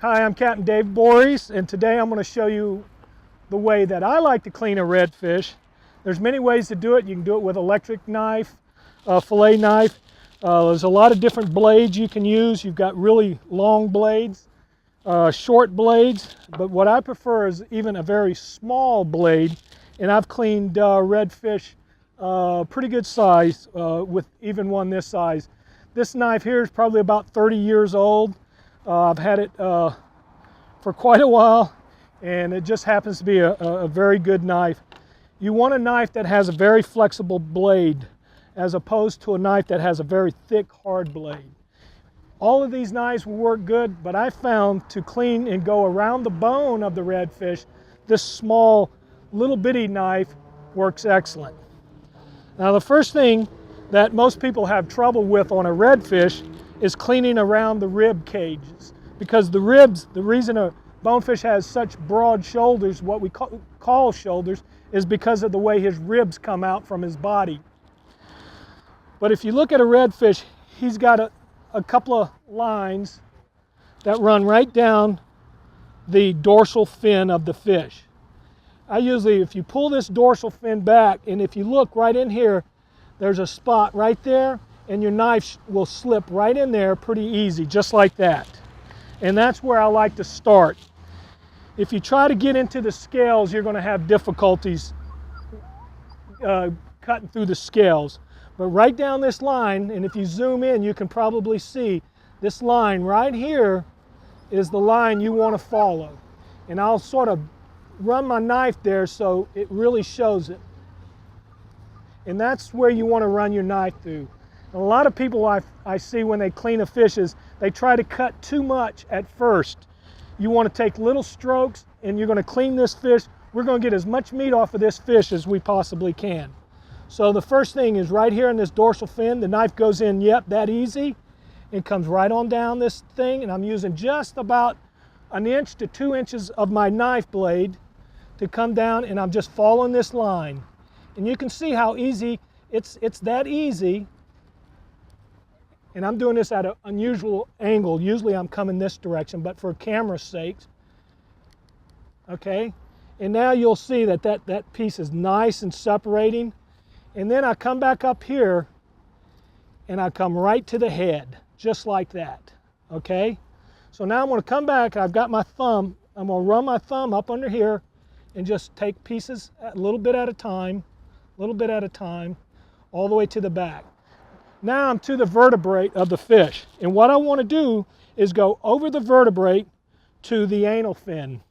Hi, I'm Captain David Borries, and today I'm going to show you the way that I like to clean a redfish. There's many ways to do it. You can do it with electric knife, fillet knife. There's a lot of different blades you can use. You've got really long blades, short blades, but what I prefer is even a very small blade, and I've cleaned redfish pretty good size with even one this size. This knife here is probably about 30 years old. I've had it for quite a while, and it just happens to be a very good knife. You want a knife that has a very flexible blade as opposed to a knife that has a very thick, hard blade. All of these knives will work good, but I found to clean and go around the bone of the redfish, this small, little bitty knife works excellent. Now, the first thing that most people have trouble with on a redfish is cleaning around the rib cages, because the ribs, the reason a bonefish has such broad shoulders, what we call shoulders, is because of the way his ribs come out from his body. But if you look at a redfish, he's got a couple of lines that run right down the dorsal fin of the fish. I usually, if you pull this dorsal fin back, and if you look right in here, there's a spot right there, and your knife will slip right in there pretty easy, just like that. And that's where I like to start. If you try to get into the scales, you're going to have difficulties cutting through the scales. But right down this line, and if you zoom in, you can probably see this line right here is the line you want to follow. And I'll sort of run my knife there so it really shows it. And that's where you want to run your knife through. And a lot of people I see when they clean a fish is they try to cut too much at first. You want to take little strokes, and you're going to clean this fish. We're going to get as much meat off of this fish as we possibly can. So the first thing is right here in this dorsal fin, the knife goes in, yep, that easy. It comes right on down this thing, and I'm using just about 1 inch to 2 inches of my knife blade to come down, and I'm just following this line. And you can see how easy, it's that easy. And I'm doing this at an unusual angle. Usually I'm coming this direction, but for camera's sake. Okay, and now you'll see that piece is nice and separating. And then I come back up here, and I come right to the head, just like that. Okay, so now I'm going to come back. I've got my thumb. I'm going to run my thumb up under here and just take pieces a little bit at a time, all the way to the back. Now I'm to the vertebrae of the fish, and what I want to do is go over the vertebrae to the anal fin.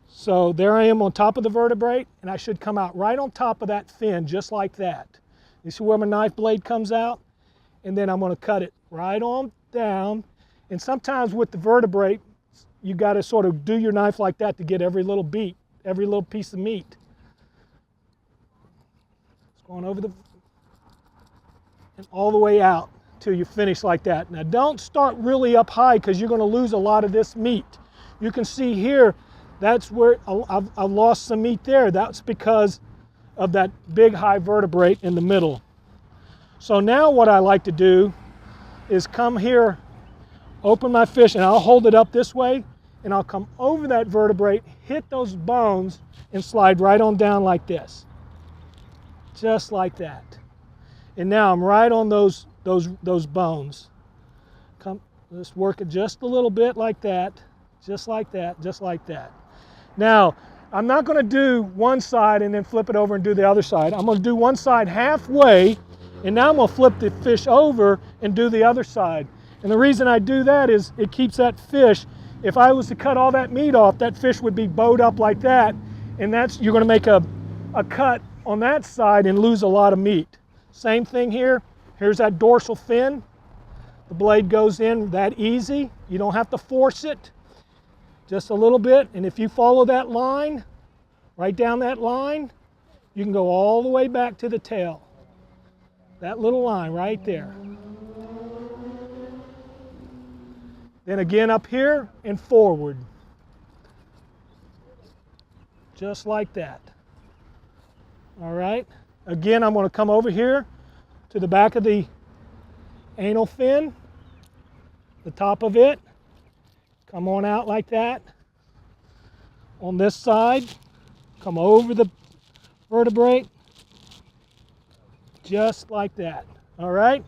So there I am on top of the vertebrae, and I should come out right on top of that fin, just like that. You see where my knife blade comes out? And then I'm going to cut it right on down. And sometimes with the vertebrae, you got to sort of do your knife like that to get every little beat, every little piece of meat. It's going over and all the way out till you finish like that. Now don't start really up high, because you're going to lose a lot of this meat. You can see here, that's where I've lost some meat there. That's because of that big high vertebrae in the middle. So now what I like to do is come here, open my fish, and I'll hold it up this way, and I'll come over that vertebrae, hit those bones, and slide right on down like this. Just like that. And now I'm right on those bones. Let's work it just a little bit like that, just like that, just like that. Now, I'm not going to do one side and then flip it over and do the other side. I'm going to do one side halfway, and now I'm going to flip the fish over and do the other side. And the reason I do that is it keeps that fish, if I was to cut all that meat off, that fish would be bowed up like that, and you're going to make a cut on that side and lose a lot of meat. Same thing here. Here's that dorsal fin. The blade goes in that easy. You don't have to force it. Just a little bit. And if you follow that line, right down that line, you can go all the way back to the tail. That little line right there. Then again up here and forward. Just like that. All right. Again, I'm going to come over here to the back of the anal fin, the top of it, Come on out like that. On this side, come over the vertebrae, just like that. All right?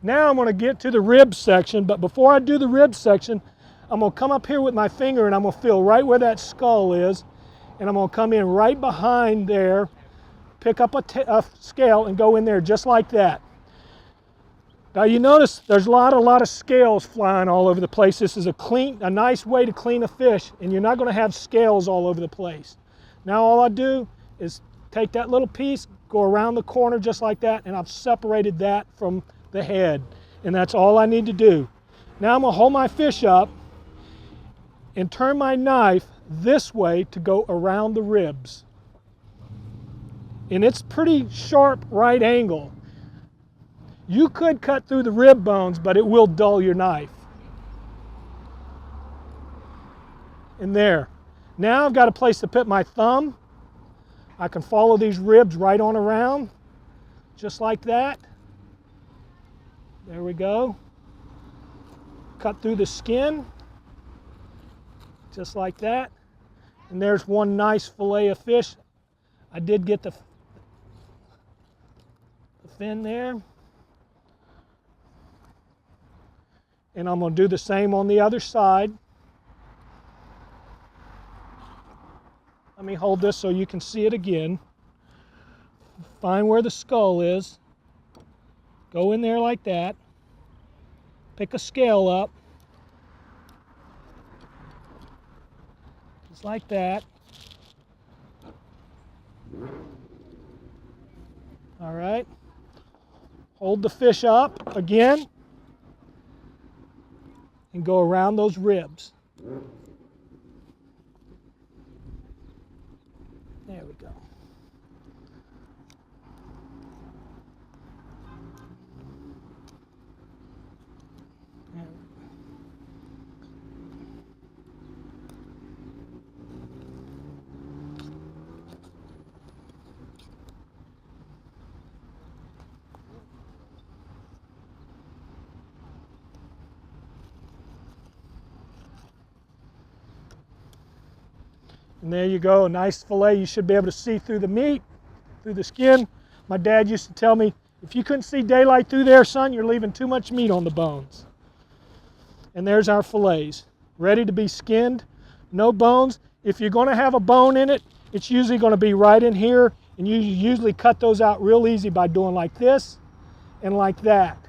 Now I'm going to get to the rib section, but before I do the rib section, I'm going to come up here with my finger and I'm going to feel right where that skull is, and I'm going to come in right behind there, pick up a scale and go in there just like that. Now you notice there's a lot of scales flying all over the place. This is a nice way to clean a fish, and you're not going to have scales all over the place. Now all I do is take that little piece, go around the corner just like that, and I've separated that from the head. And that's all I need to do. Now I'm going to hold my fish up and turn my knife this way to go around the ribs. And it's pretty sharp right angle. You could cut through the rib bones, but it will dull your knife. And there. Now I've got a place to put my thumb. I can follow these ribs right on around, just like that. There we go. Cut through the skin, just like that. And there's one nice fillet of fish. I did get the fin there. And I'm going to do the same on the other side. Let me hold this so you can see it again. Find where the skull is. Go in there like that. Pick a scale up. Just like that. All right. Hold the fish up again. And go around those ribs. There we go. And there you go, a nice fillet. You should be able to see through the meat, through the skin. My dad used to tell me, if you couldn't see daylight through there, son, you're leaving too much meat on the bones. And there's our fillets, ready to be skinned. No bones. If you're going to have a bone in it, it's usually going to be right in here, and you usually cut those out real easy by doing like this and like that.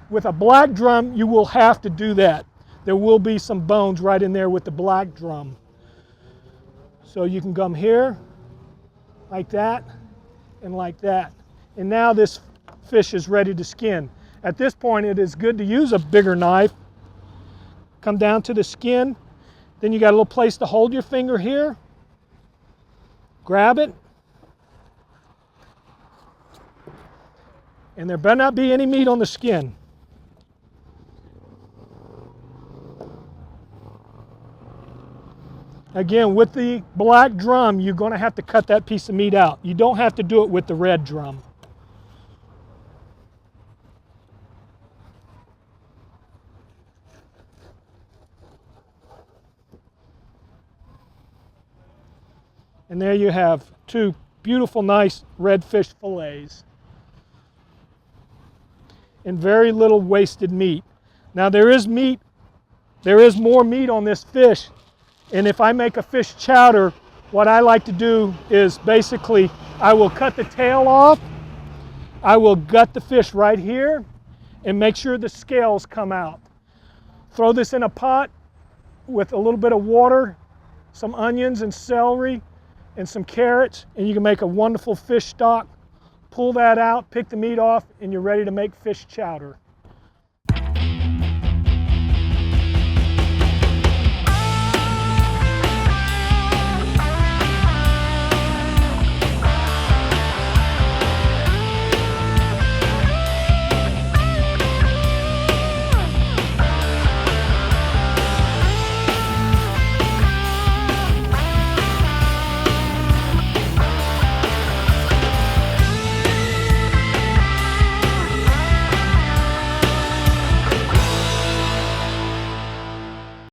With a black drum, you will have to do that. There will be some bones right in there with the black drum. So you can come here, like that, and like that. And now this fish is ready to skin. At this point, it is good to use a bigger knife. Come down to the skin. Then you got a little place to hold your finger here. Grab it. And there better not be any meat on the skin. Again, with the black drum, you're going to have to cut that piece of meat out. You don't have to do it with the red drum. And there you have two beautiful, nice redfish fillets. And very little wasted meat. Now there is more meat on this fish. And if I make a fish chowder, what I like to do is basically I will cut the tail off, I will gut the fish right here, and make sure the scales come out. Throw this in a pot with a little bit of water, some onions and celery, and some carrots, and you can make a wonderful fish stock. Pull that out, pick the meat off, and you're ready to make fish chowder.